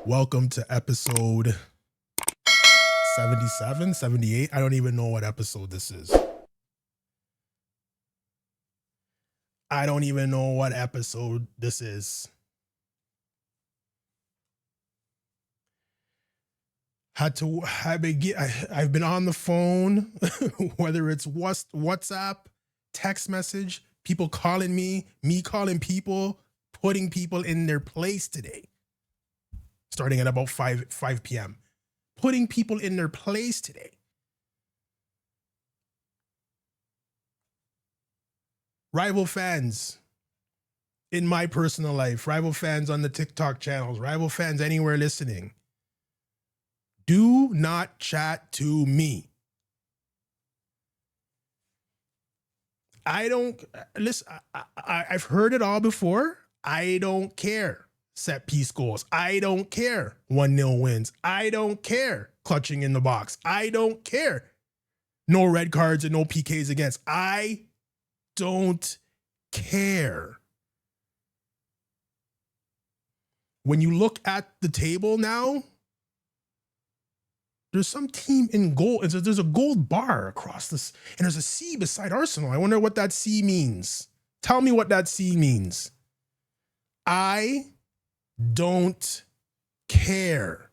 Welcome to episode 77, 78. I don't even know what episode this is. I don't even know what episode this is. I've been on the phone, whether it's WhatsApp, text message, people calling me calling people, putting people in their place today. Starting at about 5 p.m. Putting people in their place today. Rival fans in my personal life, rival fans on the TikTok channels, rival fans anywhere listening. Do not chat to me. I don't listen. I've heard it all before. I don't care. Set piece goals. I don't care. 1-0 wins. I don't care. Clutching in the box. I don't care. No red cards and no PKs against. I don't care. When you look at the table now, there's some team in gold. There's a gold bar across this, and there's a C beside Arsenal. I wonder what that C means. Tell me what that C means. I don't care.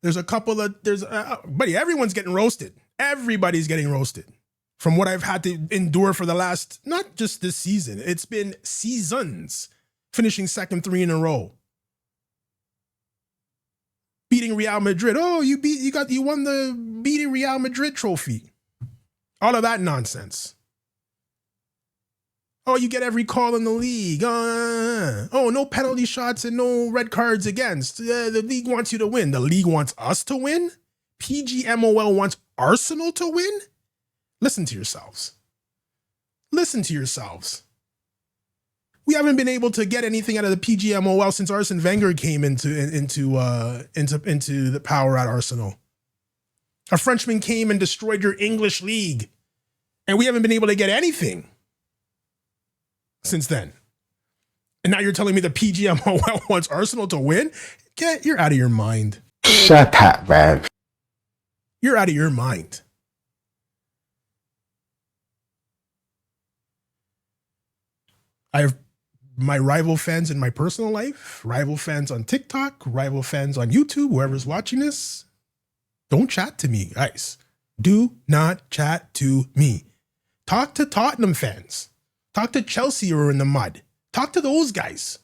There's a couple of, buddy, everyone's getting roasted. Everybody's getting roasted from what I've had to endure for the last, not just this season. It's been seasons, finishing second 3 in a row. Beating Real Madrid. Oh, you won the beating Real Madrid trophy. All of that nonsense. Oh, you get every call in the league. Oh, no penalty shots and no red cards against. The league wants you to win. The league wants us to win? PGMOL wants Arsenal to win? Listen to yourselves. Listen to yourselves. We haven't been able to get anything out of the PGMOL since Arsene Wenger came into the power at Arsenal. A Frenchman came and destroyed your English league, and we haven't been able to get anything since then. And now you're telling me the PGMOL wants Arsenal to win? You're out of your mind. Shut up, man. You're out of your mind. I have my rival fans in my personal life, rival fans on TikTok, rival fans on YouTube, whoever's watching this. Don't chat to me, guys. Do not chat to me. Talk to Tottenham fans. Talk to Chelsea who are in the mud. Talk to those guys.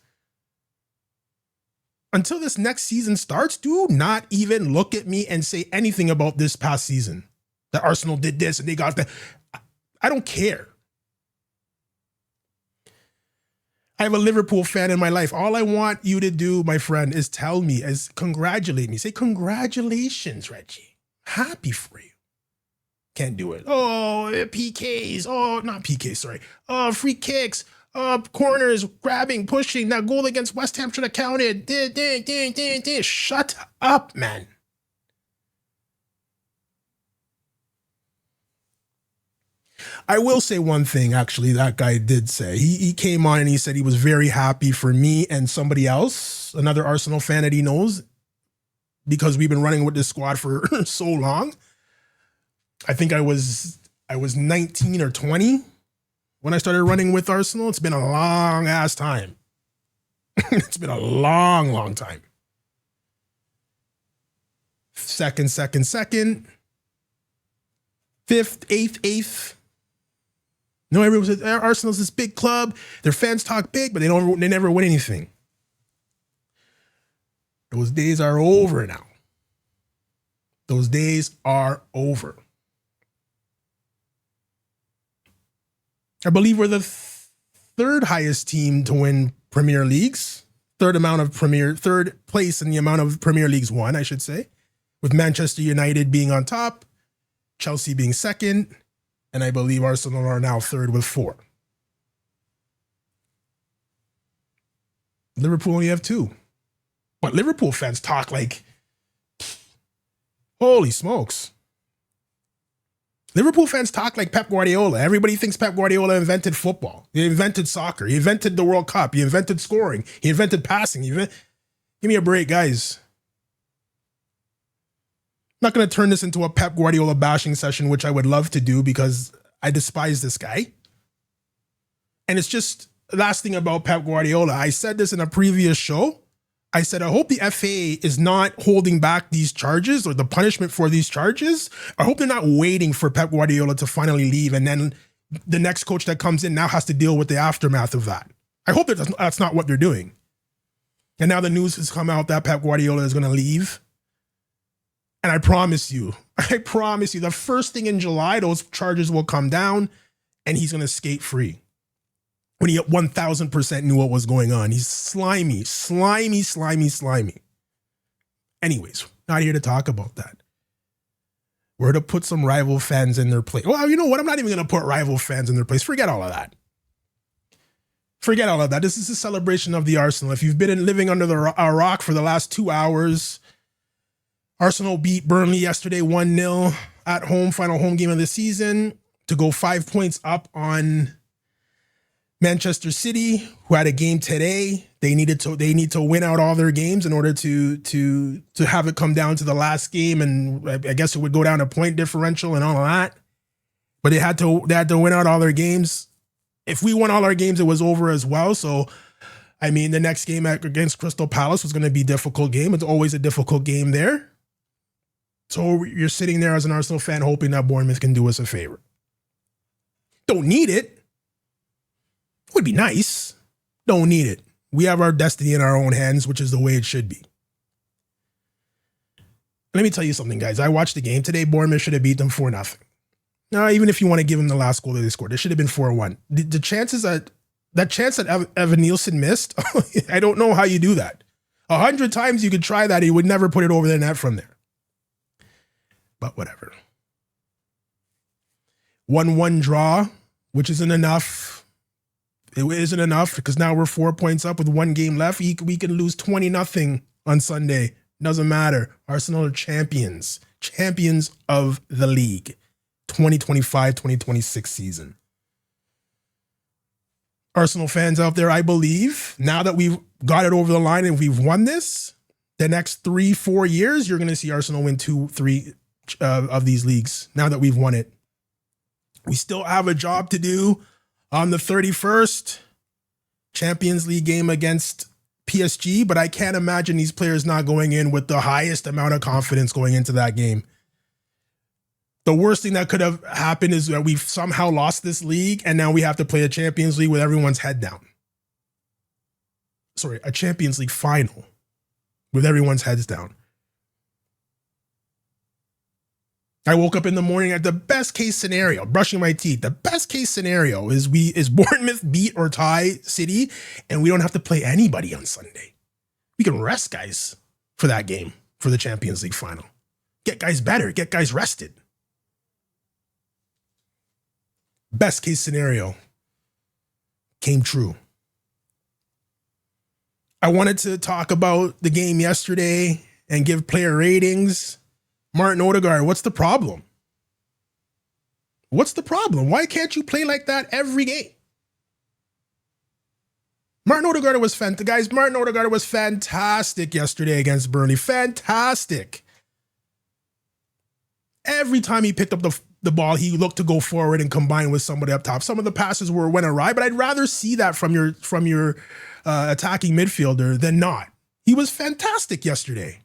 Until this next season starts, do not even look at me and say anything about this past season. That Arsenal did this and they got that. I don't care. I have a Liverpool fan in my life. All I want you to do, my friend, is tell me, is congratulate me. Say, congratulations, Reggie. Happy for you. Can't do it. Oh, PKs. Oh, not PKs, sorry. Oh, free kicks. Corners, grabbing, pushing. That goal against West Ham should have counted. Shut up, man. I will say one thing, actually, that guy did say. He came on and he said he was very happy for me and somebody else, another Arsenal fan that he knows, because we've been running with this squad for so long. I think I was 19 or 20 when I started running with Arsenal. It's been a long ass time. It's been a long time. Second, fifth, eighth. No, everyone says Arsenal's this big club. Their fans talk big, but they never win anything. Those days are over now. Those days are over. I believe we're the third highest team to win Premier Leagues. Third place in the amount of Premier Leagues won, I should say, with Manchester United being on top, Chelsea being second, and I believe Arsenal are now third with 4. Liverpool only have 2. But Liverpool fans talk like, holy smokes. Liverpool fans talk like Pep Guardiola. Everybody thinks Pep Guardiola invented football. He invented soccer. He invented the World Cup. He invented scoring. He invented passing. Give me a break, guys. I'm not going to turn this into a Pep Guardiola bashing session, which I would love to do because I despise this guy. And it's just, last thing about Pep Guardiola, I said this in a previous show. I said, I hope the FA is not holding back these charges or the punishment for these charges. I hope they're not waiting for Pep Guardiola to finally leave and then the next coach that comes in now has to deal with the aftermath of that. I hope that's not what they're doing. And now the news has come out that Pep Guardiola is going to leave. And I promise you, the first thing in July, those charges will come down and he's going to skate free. When he 1000% knew what was going on. He's slimy. Anyways, not here to talk about that. We're to put some rival fans in their place. Well, you know what? I'm not even going to put rival fans in their place. Forget all of that. This is a celebration of the Arsenal. If you've been living under a rock for the last 2 hours, Arsenal beat Burnley yesterday 1-0 at home, final home game of the season, to go 5 points up on Manchester City, who had a game today. They need to win out all their games in order to have it come down to the last game, and I guess it would go down to point differential and all of that. But they had to win out all their games. If we won all our games, it was over as well. So, I mean, the next game against Crystal Palace was going to be a difficult game. It's always a difficult game there. So you're sitting there as an Arsenal fan hoping that Bournemouth can do us a favor. Don't need it. Would be nice. Don't need it. We have our destiny in our own hands, which is the way it should be. Let me tell you something, guys. I watched the game today. Bournemouth should have beat them 4-0. Now, even if you want to give them the last goal that they scored, it should have been 4-1. The chances that chance that Evan Nielsen missed, I don't know how you do that. 100 times you could try that. He would never put it over the net from there. But whatever. 1-1 draw, which isn't enough. It isn't enough because now we're 4 points up with one game left. We can lose 20-0 on Sunday. Doesn't matter. Arsenal are champions of the league. 2025-2026 season. Arsenal fans out there, I believe, now that we've got it over the line and we've won this, the next 3-4 years, you're going to see Arsenal win 2-3 of these leagues now that we've won it. We still have a job to do. On the 31st, Champions League game against PSG, but I can't imagine these players not going in with the highest amount of confidence going into that game. The worst thing that could have happened is that we've somehow lost this league and now we have to play a Champions League with everyone's head down. Sorry, a Champions League final with everyone's heads down. I woke up in the morning at the best case scenario, brushing my teeth. The best case scenario is Bournemouth beat or tie City and we don't have to play anybody on Sunday. We can rest guys for that game, for the Champions League final. Get guys better, get guys rested. Best case scenario came true. I wanted to talk about the game yesterday and give player ratings. Martin Odegaard, what's the problem? What's the problem? Why can't you play like that every game? Martin Odegaard was fantastic. Guys, Martin Odegaard was fantastic yesterday against Burnley. Fantastic. Every time he picked up the ball, he looked to go forward and combine with somebody up top. Some of the passes went awry, but I'd rather see that from your attacking midfielder than not. He was fantastic yesterday.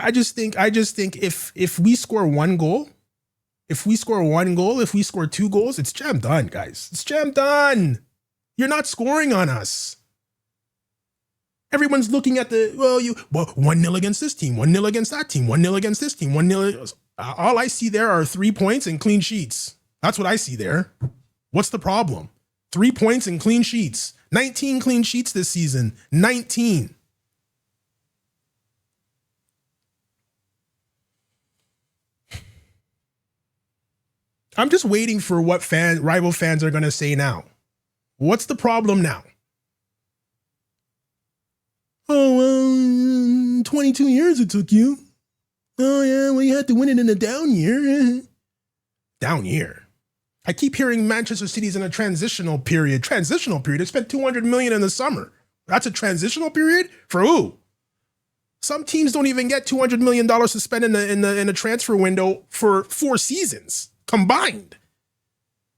I just think if we score one goal, if we score 2 goals, it's jam done, guys. It's jam done. You're not scoring on us. Everyone's looking at 1-0 against this team, 1-0 against that team, 1-0 against this team, 1-0. All I see there are 3 points and clean sheets. That's what I see there. What's the problem? 3 points and clean sheets. 19 clean sheets this season. 19. I'm just waiting for what rival fans are going to say now. What's the problem now? Oh, 22 years it took you. Oh, yeah, well, you had to win it in a down year. Down year. I keep hearing Manchester City's in a transitional period. Transitional period? They spent $200 million in the summer. That's a transitional period? For who? Some teams don't even get $200 million to spend in a transfer window for 4 seasons combined.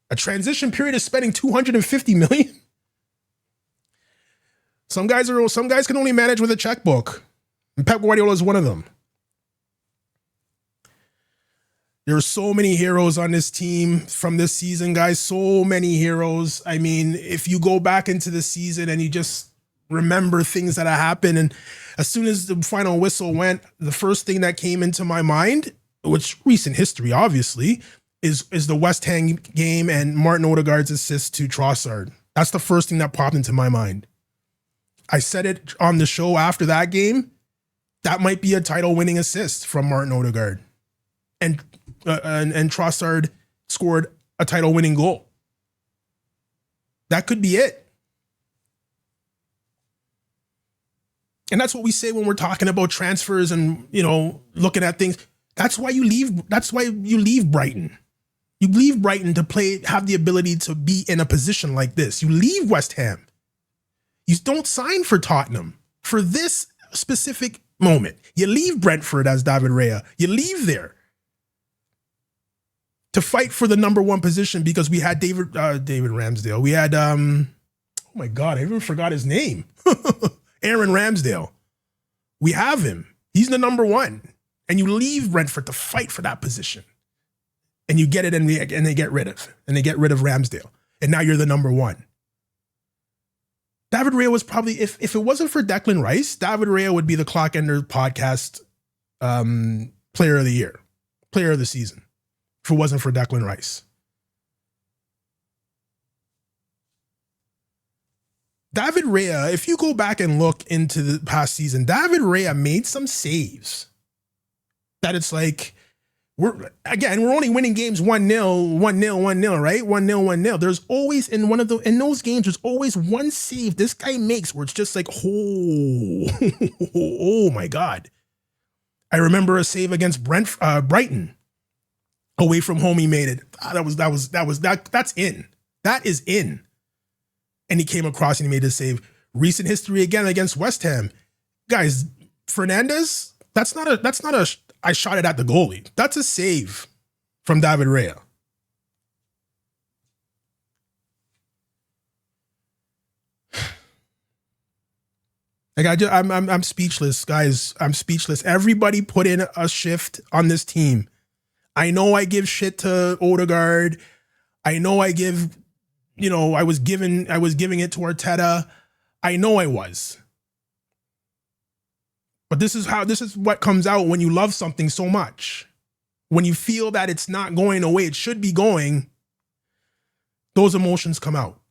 A transition period is spending $250 million? Some guys can only manage with a checkbook. And Pep Guardiola is one of them. There are so many heroes on this team from this season, guys. So many heroes. I mean, if you go back into the season and you just remember things that have happened, and as soon as the final whistle went, the first thing that came into my mind, which recent history, obviously, is the West Ham game and Martin Odegaard's assist to Trossard. That's the first thing that popped into my mind. I said it on the show after that game. That might be a title-winning assist from Martin Odegaard. And Trossard scored a title-winning goal. That could be it. And that's what we say when we're talking about transfers and, looking at things. That's why you leave Brighton. You leave Brighton to have the ability to be in a position like this. You leave West Ham. You don't sign for Tottenham for this specific moment. You leave Brentford as David Raya. You leave there to fight for the number 1 position because we had David Ramsdale. We had, oh my God, I even forgot his name. Aaron Ramsdale. We have him. He's the number 1. And you leave Brentford to fight for that position. And you get it and they get rid of. And they get rid of Ramsdale. And now you're the number 1. David Raya was probably, if it wasn't for Declan Rice, David Raya would be the Clock Ender podcast player of the year, player of the season, if it wasn't for Declan Rice. David Raya, if you go back and look into the past season, David Raya made some saves that it's like, we're only winning games 1-0, 1-0, 1-0, right? 1-0, 1-0. There's always in those games, there's always one save this guy makes where it's just like, oh my God. I remember a save against Brighton. Away from home, he made it. That's in. That is in. And he came across and he made a save. Recent history again against West Ham. Guys, Fernandez, that's not a I shot it at the goalie. That's a save from David Raya. Like I'm speechless, guys. I'm speechless. Everybody put in a shift on this team. I know I give shit to Odegaard. I know I give, I was giving it to Arteta. I know I was. But this is what comes out when you love something so much. When you feel that it's not going the way it should be going, those emotions come out.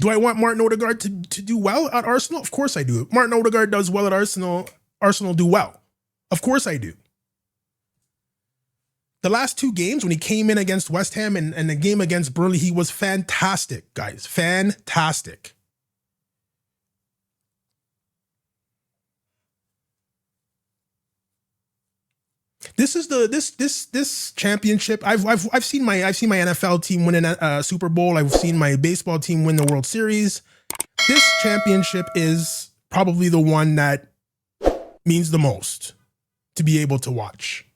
Do I want Martin Odegaard to do well at Arsenal? Of course I do. If Martin Odegaard does well at Arsenal, Arsenal do well. Of course I do. The last 2 games, when he came in against West Ham and the game against Burnley, he was fantastic, guys. Fantastic. This is this championship. I've seen my NFL team win a Super Bowl. I've seen my baseball team win the World Series. This championship is probably the one that means the most to be able to watch.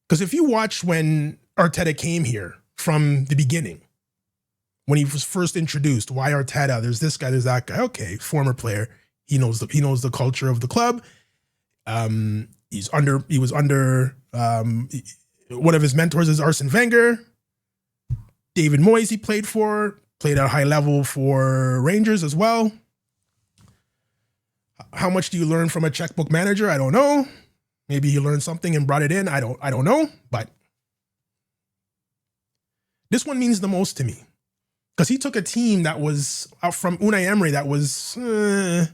Because if you watch when Arteta came here from the beginning, when he was first introduced, why Arteta? There's this guy, there's that guy. Okay, former player. He knows the culture of the club. He was under one of his mentors is Arsene Wenger. David Moyes he played at a high level for Rangers as well. How much do you learn from a checkbook manager? I don't know. Maybe he learned something and brought it in. I don't know, but this one means the most to me because he took a team that was out from Unai Emery that was, and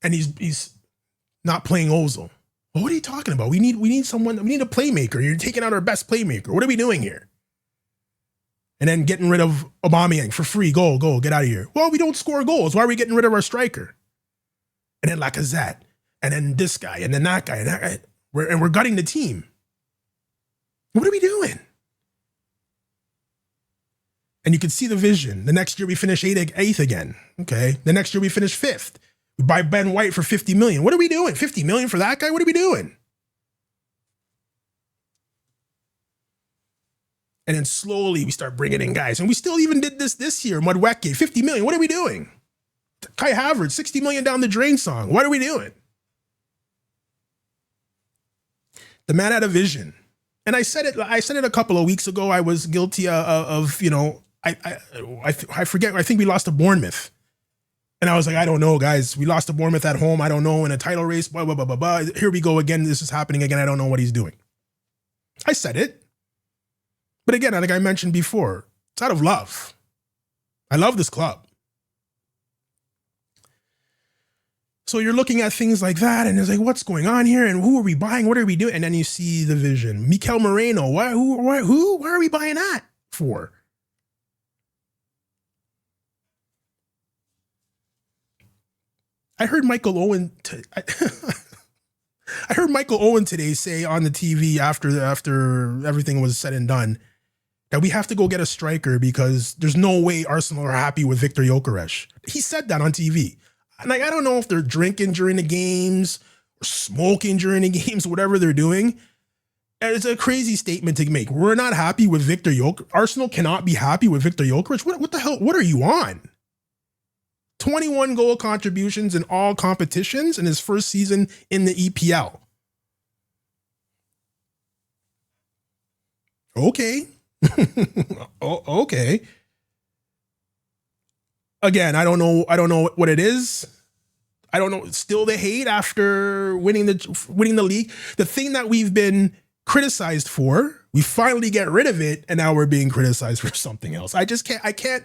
he's not playing Ozil. Well, what are you talking about? We need someone. We need a playmaker. You're taking out our best playmaker. What are we doing here? And then getting rid of Aubameyang for free. Go, get out of here. Well, we don't score goals. Why are we getting rid of our striker? And then Lacazette. And then this guy. And then that guy. And that guy. We're gutting the team. What are we doing? And you can see the vision. The next year we finish eighth again. Okay. The next year we finish fifth. We buy Ben White for $50 million. What are we doing? $50 million for that guy? What are we doing? And then slowly we start bringing in guys. And we still even did this year. Madueke, $50 million. What are we doing? Kai Havertz, $60 million down the drain song. What are we doing? The man had a vision. And I said it a couple of weeks ago. I was guilty of I forget. I think we lost to Bournemouth. And I was like, I don't know, guys. We lost to Bournemouth at home. I don't know, in a title race. Blah, blah, blah, blah, blah. Here we go again. This is happening again. I don't know what he's doing. I said it. But again, like I mentioned before, it's out of love. I love this club. So you're looking at things like that, and it's like, what's going on here? And who are we buying? What are we doing? And then you see the vision. Mikel Moreno. Who? Why are we buying that for? I heard Michael Owen. I heard Michael Owen today say on the TV after everything was said and done that we have to go get a striker because there's no way Arsenal are happy with Victor Gyökeres. He said that on TV. And I don't know if they're drinking during the games or smoking during the games, whatever they're doing. And it's a crazy statement to make. We're not happy with Victor Gyökeres. Arsenal cannot be happy with Victor Gyökeres. What the hell? What are you on? 21 goal contributions in all competitions in his first season in the EPL. Okay. Okay. Again, I don't know what it is. I don't know. Still the hate after winning the league. The thing that we've been criticized for, we finally get rid of it, and now we're being criticized for something else. I can't.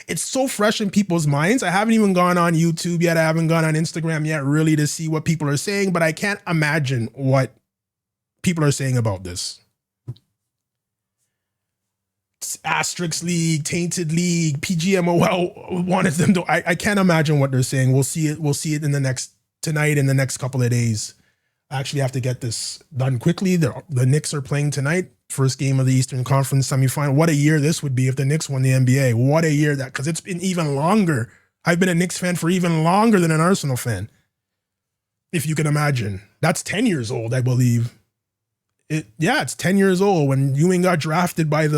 It's so fresh in people's minds. I haven't even gone on YouTube yet. I haven't gone on Instagram yet really to see what people are saying, but I can't imagine what people are saying about this. Asterisk league, tainted league, PGMOL wanted them to. I can't imagine what they're saying. We'll see it in the next tonight, in the next couple of days. I actually have to get this done quickly. The Knicks are playing tonight. First game of the Eastern Conference semifinal. What a year this would be if the Knicks won the NBA. What a year that, because it's been even longer. I've been a Knicks fan for even longer than an Arsenal fan. If you can imagine. That's 10 years old, I believe. It's 10 years old when Ewing got drafted by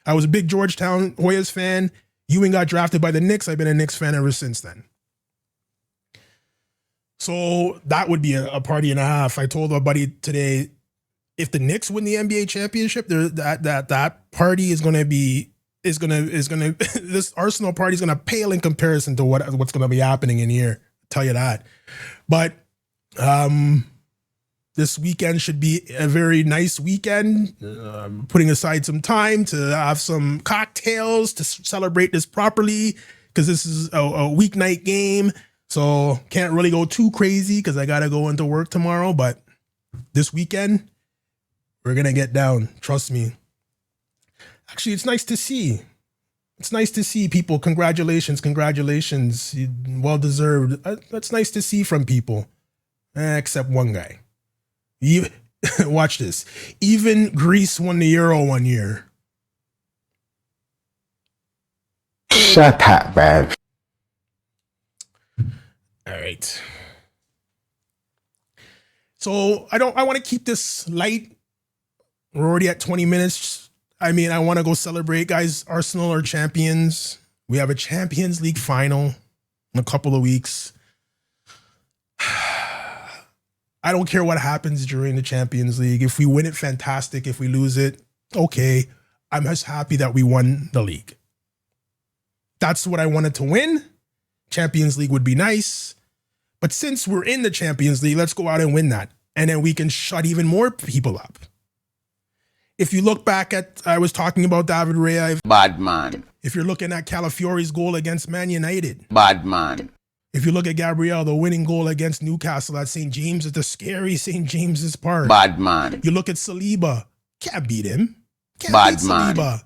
I was a big Georgetown Hoyas fan. Ewing got drafted by the Knicks. I've been a Knicks fan ever since then. So that would be a party and a half. I told a buddy today, if the Knicks win the NBA championship, that party is going to this Arsenal party is going to pale in comparison to what's going to be happening in here. I'll tell you that. But this weekend should be a very nice weekend. Putting aside some time to have some cocktails to celebrate this properly, because this is a weeknight game. So can't really go too crazy because I got to go into work tomorrow. But this weekend, we're going to get down. Trust me. Actually, it's nice to see. It's nice to see people. Congratulations. Well deserved. That's nice to see from people. Except one guy. Watch this. Even Greece won the Euro one year. Shut up, man. All right. So I want to keep this light. We're already at 20 minutes. I mean, I want to go celebrate, guys. Arsenal are champions. We have a Champions League final in a couple of weeks. I don't care what happens during the Champions League. If we win it, fantastic. If we lose it, okay. I'm just happy that we won the league. That's what I wanted to win. Champions League would be nice. But since we're in the Champions League, let's go out and win that. And then we can shut even more people up. If you look back at, I was talking about David Raya. Bad man. If you're looking at Calafiori's goal against Man United. Bad man. If you look at Gabriel, the winning goal against Newcastle at St. James, at the scary St. James's Park. Bad man. You look at Saliba. Can't beat him. Can't Bad beat man. Saliba.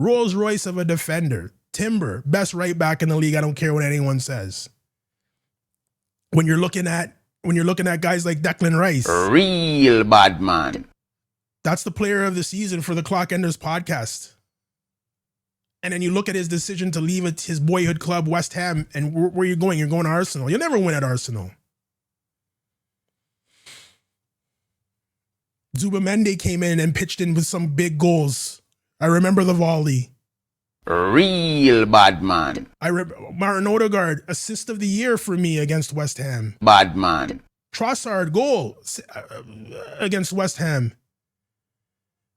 Rolls Royce of a defender. Timber, best right back in the league. I don't care what anyone says. When you're looking at guys like Declan Rice, Real bad man. that's the player of the season for the Clock Enders podcast. And then you look at his decision to leave his boyhood club, West Ham, and where are you going? You're going to Arsenal. You'll never win at Arsenal. Zubamende came in and pitched in with some big goals. I remember the volley. Real bad man. Martin Odegaard, assist of the year for me against West Ham. Bad man. Trossard, goal against West Ham.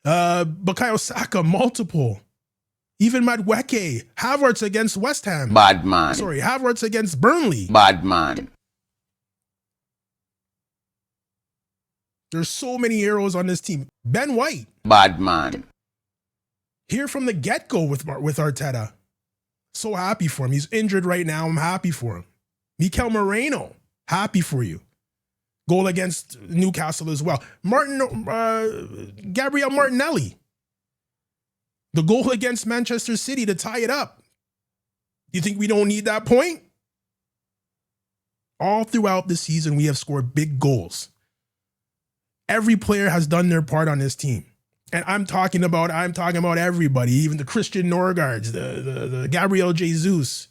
Bukayo Saka, multiple. Even Madueke, Havertz against West Ham. Bad man. Sorry, Havertz against Burnley. Bad man. There's so many heroes on this team. Ben White. Bad man. Here from the get-go with Arteta. So happy for him. He's injured right now. I'm happy for him. Mikel Moreno, happy for you. Goal against Newcastle as well. Gabriel Martinelli. The goal against Manchester City to tie it up. You think we don't need that point? All throughout the season, we have scored big goals. Every player has done their part on this team. And I'm talking about everybody, even the Christian Norgards, the Gabriel Jesus,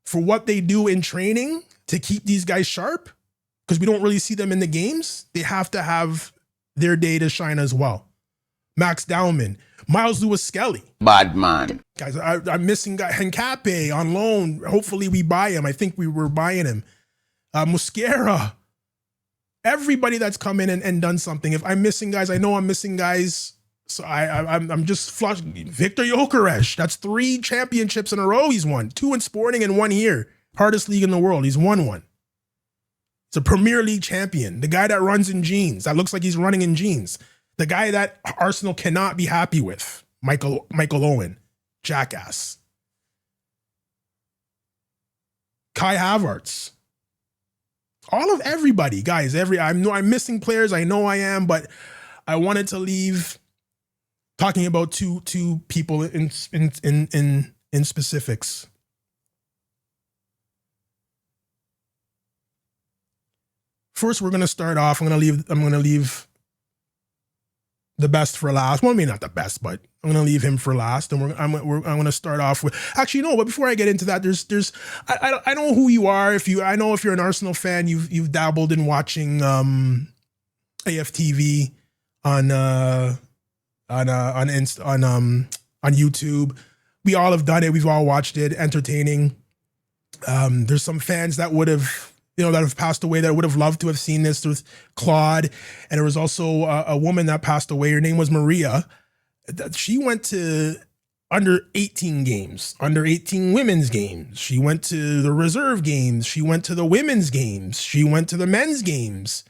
for what they do in training to keep these guys sharp, because we don't really see them in the games. They have to have their day to shine as well. Max Dowman, Miles Lewis-Skelly. Bad man. Guys, I'm missing Henkape on loan. Hopefully we buy him. I think we were buying him. Mosquera. Everybody that's come in and done something. If I'm missing guys, I know I'm missing guys. So I'm just flush. Victor Gyökeres, that's 3 championships in a row he's won. 2 in Sporting and 1 here. Hardest league in the world. He's won 1. He's a Premier League champion. The guy that runs in jeans. That looks like he's running in jeans. The guy that Arsenal cannot be happy with. Michael Owen. Jackass. Kai Havertz. All of everybody, guys. I'm missing players. I know I am, but I wanted to leave talking about two people in specifics. First, we're gonna start off. I'm gonna leave the best for last. Well, maybe not the best, but I'm gonna leave him for last. And I'm gonna start off with. Actually, no. But before I get into that, I know who you are. I know if you're an Arsenal fan, you've dabbled in watching AFTV on YouTube. We all have done it. We've all watched it. Entertaining. There's some fans that would have. That have passed away that would have loved to have seen this with Claude. And there was also a woman that passed away. Her name was Maria. She went to under 18 games, under 18 women's games. She went to the reserve games. She went to the women's games. She went to the men's games.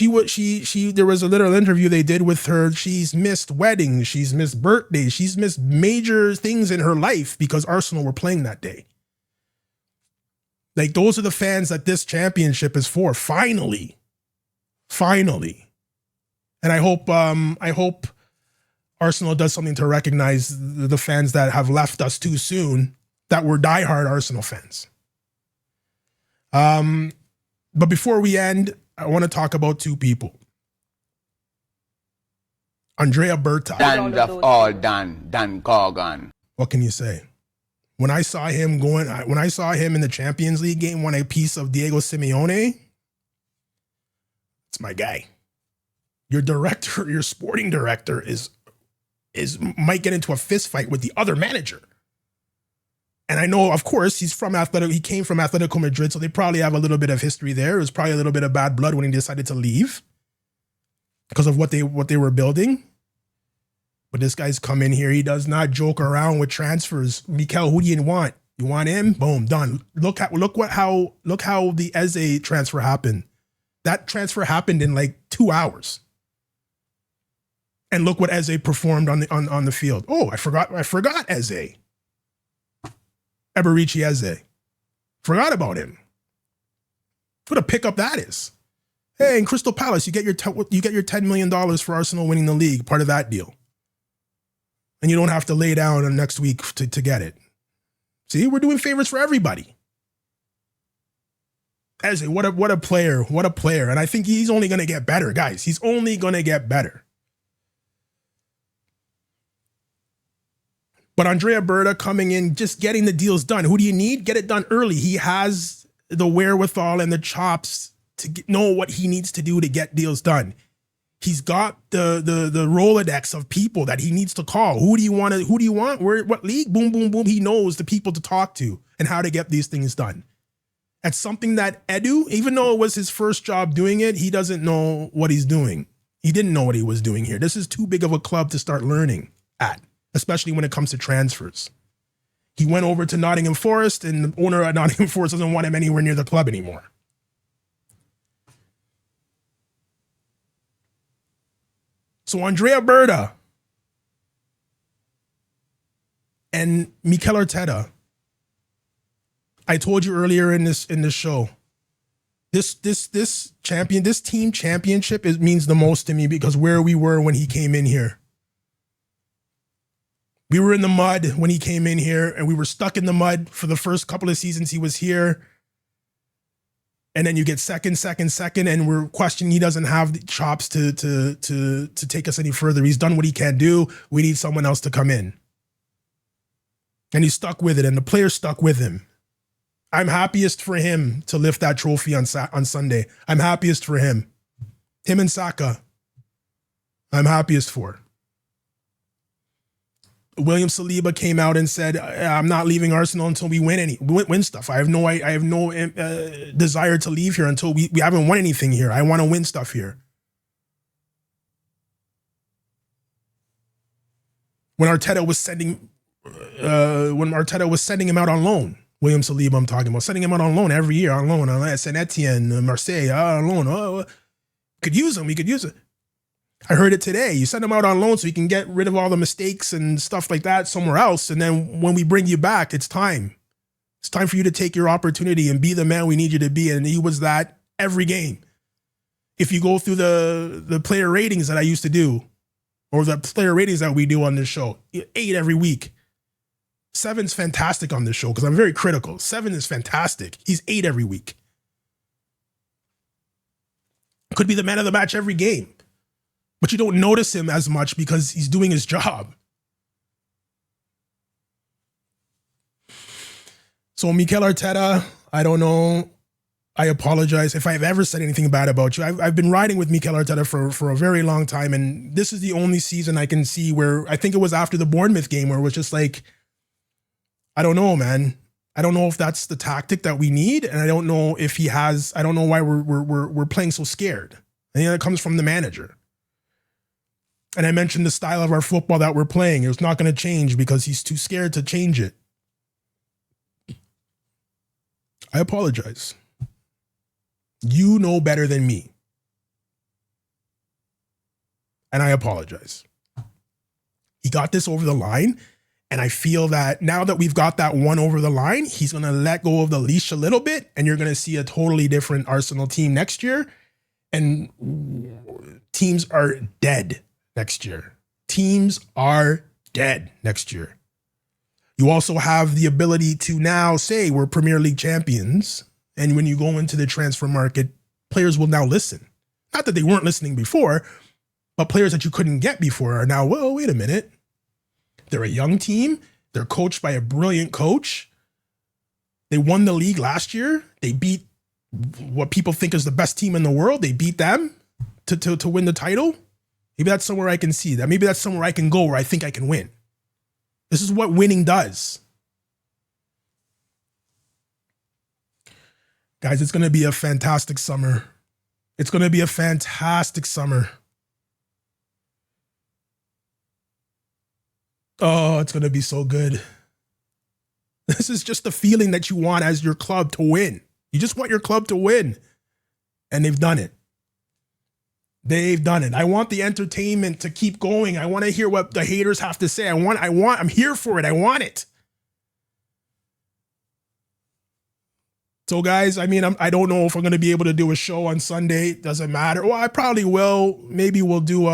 There was a little interview they did with her. She's missed weddings. She's missed birthdays. She's missed major things in her life because Arsenal were playing that day. Like, those are the fans that this championship is for. Finally. And I hope Arsenal does something to recognize the fans that have left us too soon, that were diehard Arsenal fans. But before we end, I want to talk about 2 people. Andrea Berta. Dan of all Dan Corgan. What can you say? When I saw him in the Champions League game, won a piece of Diego Simeone, it's my guy. Your sporting director might get into a fist fight with the other manager. And I know, of course, he came from Atletico Madrid, so they probably have a little bit of history there. It was probably a little bit of bad blood when he decided to leave because of what they were building. But this guy's come in here. He does not joke around with transfers. Mikel, who do you want? You want him? Boom, done. Look how the Eze transfer happened. That transfer happened in like 2 hours. And look what Eze performed on the field. Oh, I forgot Eze. Eberici Eze. Forgot about him. What a pickup that is. Hey, in Crystal Palace, you get your $10 million for Arsenal winning the league, part of that deal. And you don't have to lay down on next week to get it. See, we're doing favors for everybody. As what a player, what a player. And I think he's only going to get better, guys. He's only going to get better. But Andrea Berta coming in, just getting the deals done. Who do you need? Get it done early. He has the wherewithal and the chops to know what he needs to do to get deals done. He's got the Rolodex of people that he needs to call. Who do you want? Where, what league? Boom, boom, boom. He knows the people to talk to and how to get these things done. That's something that Edu, even though it was his first job doing it, he doesn't know what he's doing. He didn't know what he was doing here. This is too big of a club to start learning at, especially when it comes to transfers. He went over to Nottingham Forest, and the owner at Nottingham Forest doesn't want him anywhere near the club anymore. So Andrea Berta and Mikel Arteta, I told you earlier in this show, this team championship means the most to me because where we were when he came in here. We were in the mud when he came in here, and we were stuck in the mud for the first couple of seasons he was here. And then you get second, and we're questioning he doesn't have the chops to take us any further. He's done what he can do. We need someone else to come in. And he's stuck with it, and the players stuck with him. I'm happiest for him to lift that trophy on Sunday. I'm happiest for him. Him and Saka. I'm happiest for. William Saliba came out and said, "I'm not leaving Arsenal until we win stuff. I have no desire to leave here until we haven't won anything here. I want to win stuff here." When Arteta was sending him out on loan, William Saliba, I'm talking about, sending him out on loan every year, on loan, Saint Etienne, Marseille, on loan. We could use it. I heard it today. You send him out on loan so you can get rid of all the mistakes and stuff like that somewhere else. And then when we bring you back, it's time. It's time for you to take your opportunity and be the man we need you to be. And he was that every game. If you go through the player ratings that I used to do, or the player ratings that we do on this show, 8 every week. 7's fantastic on this show because I'm very critical. 7 is fantastic. He's 8 every week. Could be the man of the match every game. But you don't notice him as much because he's doing his job. So Mikel Arteta, I don't know. I apologize if I've ever said anything bad about you. I've been riding with Mikel Arteta for a very long time, and this is the only season I can see where I think it was after the Bournemouth game where it was just like, I don't know, man. I don't know if that's the tactic that we need, and I don't know if he has. I don't know why we're playing so scared. I think that comes from the manager. And I mentioned the style of our football that we're playing. It's not going to change because he's too scared to change it. I apologize. You know better than me. And I apologize. He got this over the line. And I feel that now that we've got that one over the line, he's going to let go of the leash a little bit. And you're going to see a totally different Arsenal team next year. And teams are dead next year. Teams are dead next year. You also have the ability to now say we're Premier League champions. And when you go into the transfer market, players will now listen. Not that they weren't listening before, but players that you couldn't get before are now, well, wait a minute. They're a young team. They're coached by a brilliant coach. They won the league last year. They beat what people think is the best team in the world. They beat them to win the title. Maybe that's somewhere I can see that. Maybe that's somewhere I can go where I think I can win. This is what winning does. Guys, it's going to be a fantastic summer. It's going to be a fantastic summer. Oh, it's going to be so good. This is just the feeling that you want as your club to win. You just want your club to win. And they've done it. They've done it. I want the entertainment to keep going. I want to hear what the haters have to say. I'm here for it. I want it. So guys, I mean, I don't know if I'm going to be able to do a show on Sunday. Doesn't matter. Well, I probably will. Maybe we'll do,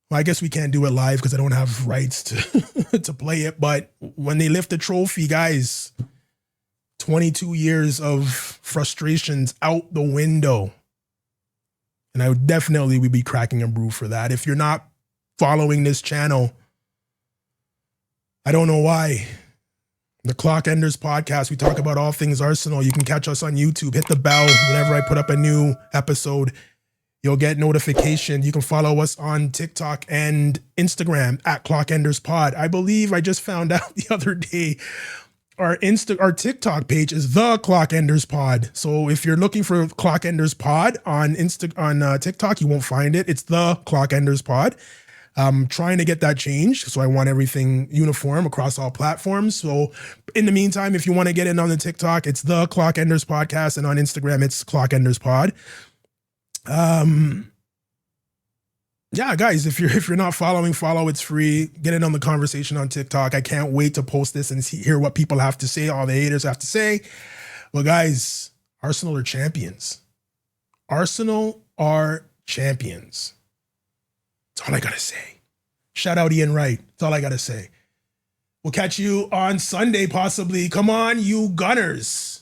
Well, I guess we can't do it live because I don't have rights to to play it. But when they lift the trophy, guys, 22 years of frustrations out the window. And I would definitely be cracking a brew for that. If you're not following this channel, I don't know why. The Clock Enders podcast, we talk about all things Arsenal. You can catch us on YouTube. Hit the bell whenever I put up a new episode. You'll get notification. You can follow us on TikTok and Instagram at Clock Enders Pod. I believe I just found out the other day our TikTok page is the Clock Enders Pod. So if you're looking for Clock Enders Pod on TikTok, you won't find it. It's the Clock Enders Pod. I'm trying to get that changed, so I want everything uniform across all platforms. So in the meantime, if you want to get in on the TikTok, it's the Clock Enders Podcast, and on Instagram, it's Clock Enders Pod. Yeah, guys, if you're not following, follow. It's free. Get in on the conversation on TikTok. I can't wait to post this and hear what people have to say, all the haters have to say. Well, guys, Arsenal are champions. Arsenal are champions. That's all I gotta say. Shout out Ian Wright. That's all I gotta say. We'll catch you on Sunday, possibly. Come on, you Gunners.